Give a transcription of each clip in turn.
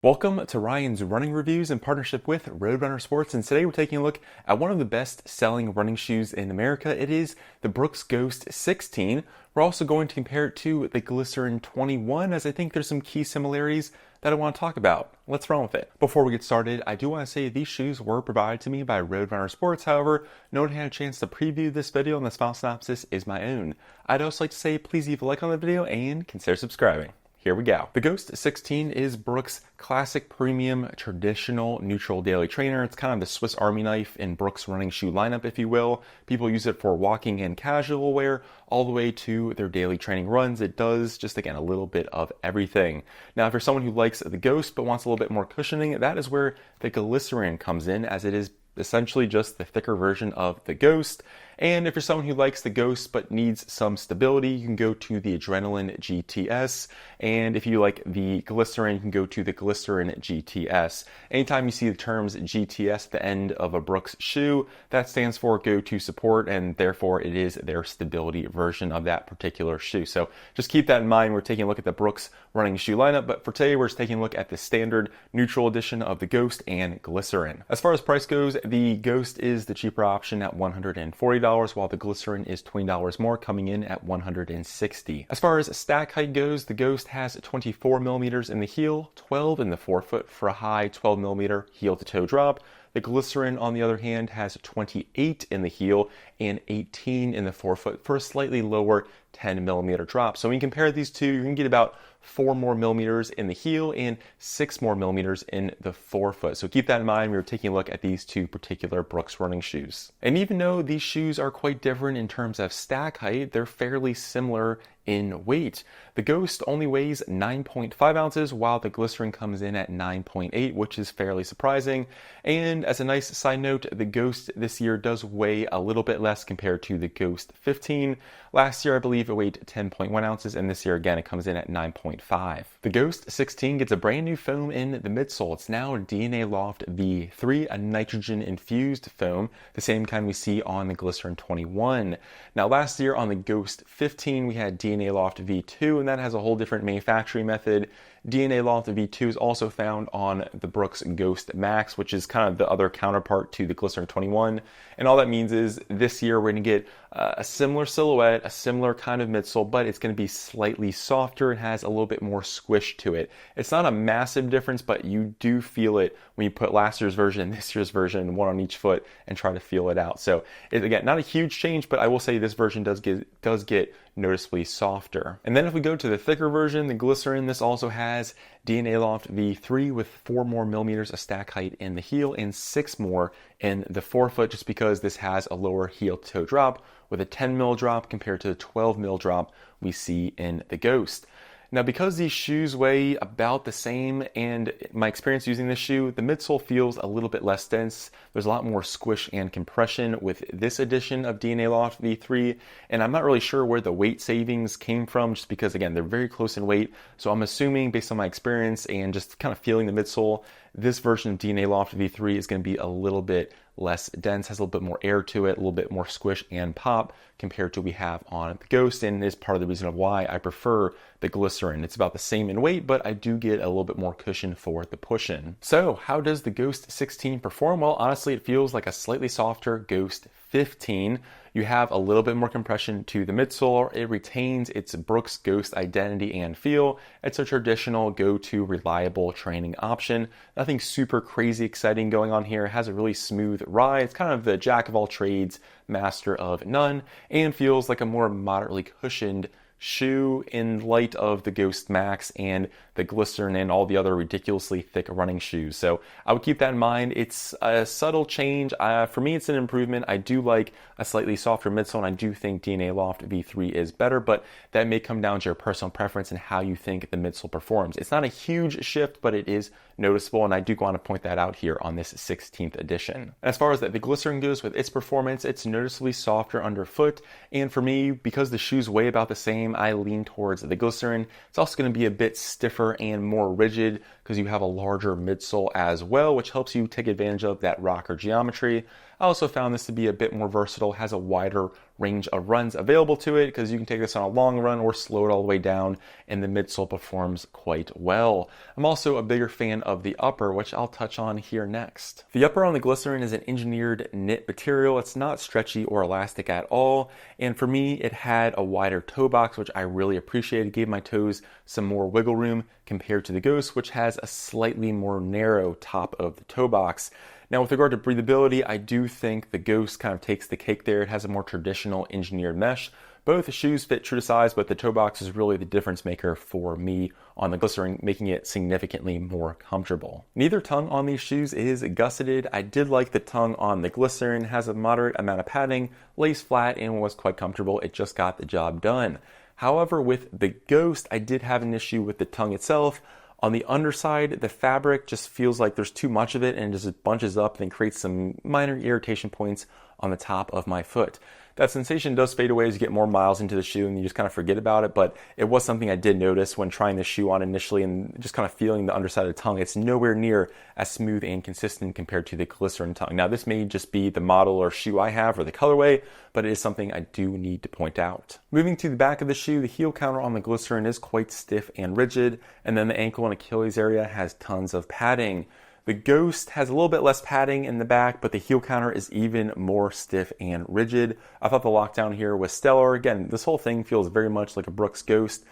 Welcome to Ryan's Running Reviews in partnership with Roadrunner Sports, and today we're taking a look at one of the best-selling running shoes in America. It is the Brooks Ghost 16. We're also going to compare it to the Glycerin 21, as I think there's some key similarities that I want to talk about. Let's run with it. Before we get started, I do want to say these shoes were provided to me by Roadrunner Sports. However, no one had a chance to preview this video, and this file synopsis is my own. I'd also like to say please leave a like on the video and consider subscribing. Here we go. The Ghost 16 is Brooks' classic premium traditional neutral daily trainer. It's kind of the Swiss Army knife in Brooks' running shoe lineup, if you will. People use it for walking and casual wear all the way to their daily training runs. It does just, again, a little bit of everything. Now, if you're someone who likes the Ghost but wants a little bit more cushioning, that is where the Glycerin comes in, as it is essentially just the thicker version of the Ghost. And if you're someone who likes the Ghost but needs some stability, you can go to the Adrenaline GTS. And if you like the Glycerin, you can go to the Glycerin GTS. Anytime you see the terms GTS at the end of a Brooks shoe, that stands for Go To Support, and therefore it is their stability version of that particular shoe. So just keep that in mind. We're taking a look at the Brooks running shoe lineup, but for today we're just taking a look at the standard neutral edition of the Ghost and Glycerin. As far as price goes, the Ghost is the cheaper option at $140, while the Glycerin is $20 more, coming in at $160. As far as stack height goes, the Ghost has 24 millimeters in the heel, 12 in the forefoot for a high 12 millimeter heel to toe drop. The Glycerin, on the other hand, has 28 in the heel and 18 in the forefoot for a slightly lower 10 millimeter drop. So when you compare these two, you're going to get about 4 more millimeters in the heel and 6 more millimeters in the forefoot. So keep that in mind. We were taking a look at these two particular Brooks running shoes. And even though these shoes are quite different in terms of stack height, they're fairly similar in weight. The Ghost only weighs 9.5 ounces, while the Glycerin comes in at 9.8, which is fairly surprising. And as a nice side note, the Ghost this year does weigh a little bit less compared to the Ghost 15. Last year, I believe it weighed 10.1 ounces, and this year, again, it comes in at 9.5. The Ghost 16 gets a brand new foam in the midsole. It's now DNA Loft V3, a nitrogen-infused foam, the same kind we see on the Glycerin 21. Now, last year on the Ghost 15, we had DNA Loft V2, and that has a whole different manufacturing method. DNA Loft V2 is also found on the Brooks Ghost Max, which is kind of the other counterpart to the Glycerin 21. And all that means is this year we're going to get a similar silhouette, a similar kind of midsole, but it's going to be slightly softer. It has a little bit more squish to it. It's not a massive difference, but you do feel it when you put last year's version and this year's version, one on each foot, and try to feel it out. So again, not a huge change, but I will say this version does get noticeably softer. And then if we go to the thicker version, the Glycerin, this also has DNA Loft V3 with 4 more millimeters of stack height in the heel and 6 more in the forefoot, just because this has a lower heel to toe drop with a 10 mil drop compared to the 12 mil drop we see in the Ghost. Now, because these shoes weigh about the same, and my experience using this shoe, the midsole feels a little bit less dense. There's a lot more squish and compression with this edition of DNA Loft V3, and I'm not really sure where the weight savings came from, just because, again, they're very close in weight. So I'm assuming, based on my experience and just kind of feeling the midsole, this version of DNA Loft V3 is going to be a little bit less dense, has a little bit more air to it, a little bit more squish and pop compared to what we have on the Ghost, and is part of the reason of why I prefer the Glycerin. It's about the same in weight, but I do get a little bit more cushion for the push-in. So how does the Ghost 16 perform? Well, honestly, it feels like a slightly softer Ghost 15. You have a little bit more compression to the midsole. It retains its Brooks Ghost identity and feel. It's a traditional go-to reliable training option. Nothing super crazy exciting going on here. It has a really smooth ride. It's kind of the jack of all trades, master of none, and feels like a more moderately cushioned shoe in light of the Ghost Max and the Glycerin and all the other ridiculously thick running shoes. So I would keep that in mind. It's a subtle change. For me, it's an improvement. I do like a slightly softer midsole, and I do think DNA Loft V3 is better, but that may come down to your personal preference and how you think the midsole performs. It's not a huge shift, but it is noticeable, and I do want to point that out here on this 16th edition. As far as the Glycerin goes with its performance, it's noticeably softer underfoot, and for me, because the shoes weigh about the same, I lean towards the Glycerin. It's also going to be a bit stiffer and more rigid, because you have a larger midsole as well, which helps you take advantage of that rocker geometry. I also found this to be a bit more versatile, has a wider range of runs available to it because you can take this on a long run or slow it all the way down, and the midsole performs quite well. I'm also a bigger fan of the upper, which I'll touch on here next. The upper on the Glycerin is an engineered knit material. It's not stretchy or elastic at all, and for me it had a wider toe box, which I really appreciated. It gave my toes some more wiggle room compared to the Ghost, which has a slightly more narrow top of the toe box. Now, with regard to breathability, I do think the Ghost kind of takes the cake there. It has a more traditional engineered mesh. Both shoes fit true to size, but the toe box is really the difference maker for me on the Glycerin, making it significantly more comfortable. Neither tongue on these shoes is gusseted. I did like the tongue on the Glycerin. It has a moderate amount of padding, lays flat, and was quite comfortable. It just got the job done. However, with the Ghost, I did have an issue with the tongue itself. On the underside, the fabric just feels like there's too much of it and just bunches up and creates some minor irritation points on the top of my foot. That sensation does fade away as you get more miles into the shoe and you just kind of forget about it, but it was something I did notice when trying the shoe on initially and just kind of feeling the underside of the tongue. It's nowhere near as smooth and consistent compared to the Glycerin tongue. Now, this may just be the model or shoe I have or the colorway, but it is something I do need to point out. Moving to the back of the shoe, the heel counter on the Glycerin is quite stiff and rigid, and then the ankle and Achilles area has tons of padding. The Ghost has a little bit less padding in the back, but the heel counter is even more stiff and rigid. I thought the lockdown here was stellar. Again, this whole thing feels very much like a Brooks Ghost.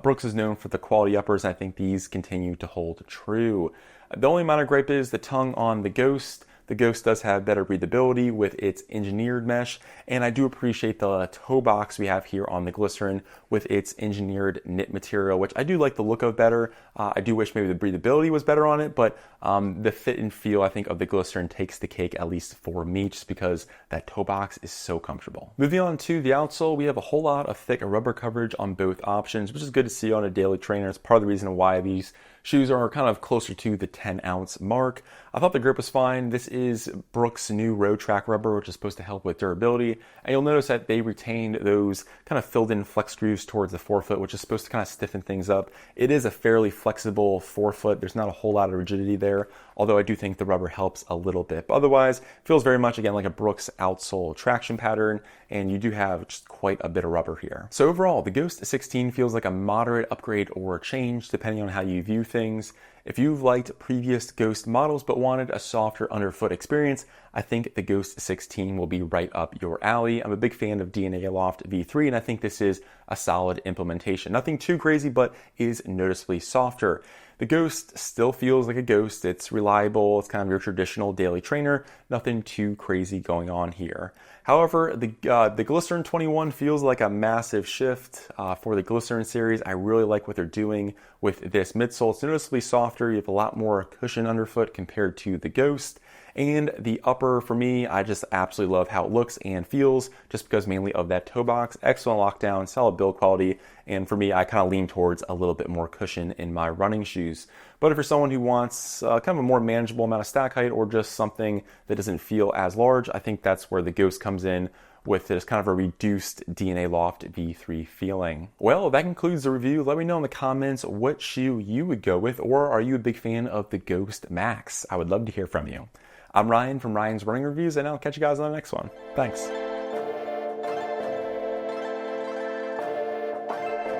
Brooks is known for the quality uppers, and I think these continue to hold true. The only minor gripe is the tongue on the Ghost. The Ghost does have better breathability with its engineered mesh, and I do appreciate the toe box we have here on the Glycerin with its engineered knit material, which I do like the look of better. I do wish maybe the breathability was better on it, but the fit and feel, I think, of the Glycerin takes the cake, at least for me, just because that toe box is so comfortable. Moving on to the outsole, we have a whole lot of thick rubber coverage on both options, which is good to see on a daily trainer. It's part of the reason why these shoes are kind of closer to the 10-ounce mark. I thought the grip was fine. This is Brooks' new Road Track rubber, which is supposed to help with durability. And you'll notice that they retained those kind of filled-in flex screws towards the forefoot, which is supposed to kind of stiffen things up. It is a fairly flexible forefoot. There's not a whole lot of rigidity there, although I do think the rubber helps a little bit. But otherwise, it feels very much, again, like a Brooks outsole traction pattern, and you do have just quite a bit of rubber here. So overall, the Ghost 16 feels like a moderate upgrade or change, depending on how you view things. If you've liked previous Ghost models but wanted a softer underfoot experience, I think the Ghost 16 will be right up your alley. I'm a big fan of DNA Loft V3, and I think this is a solid implementation. Nothing too crazy, but is noticeably softer. The Ghost still feels like a Ghost. It's reliable. It's kind of your traditional daily trainer. Nothing too crazy going on here. However, the Glycerin 21 feels like a massive shift for the Glycerin series. I really like what they're doing with this midsole. It's noticeably softer. You have a lot more cushion underfoot compared to the Ghost. And the upper, for me, I just absolutely love how it looks and feels, just because mainly of that toe box. Excellent lockdown, solid build quality, and for me, I kind of lean towards a little bit more cushion in my running shoes. But if you're someone who wants kind of a more manageable amount of stack height or just something that doesn't feel as large, I think that's where the Ghost comes in with this kind of a reduced DNA Loft V3 feeling. Well, that concludes the review. Let me know in the comments what shoe you would go with, or are you a big fan of the Ghost Max? I would love to hear from you. I'm Ryan from Ryan's Running Reviews, and I'll catch you guys on the next one. Thanks.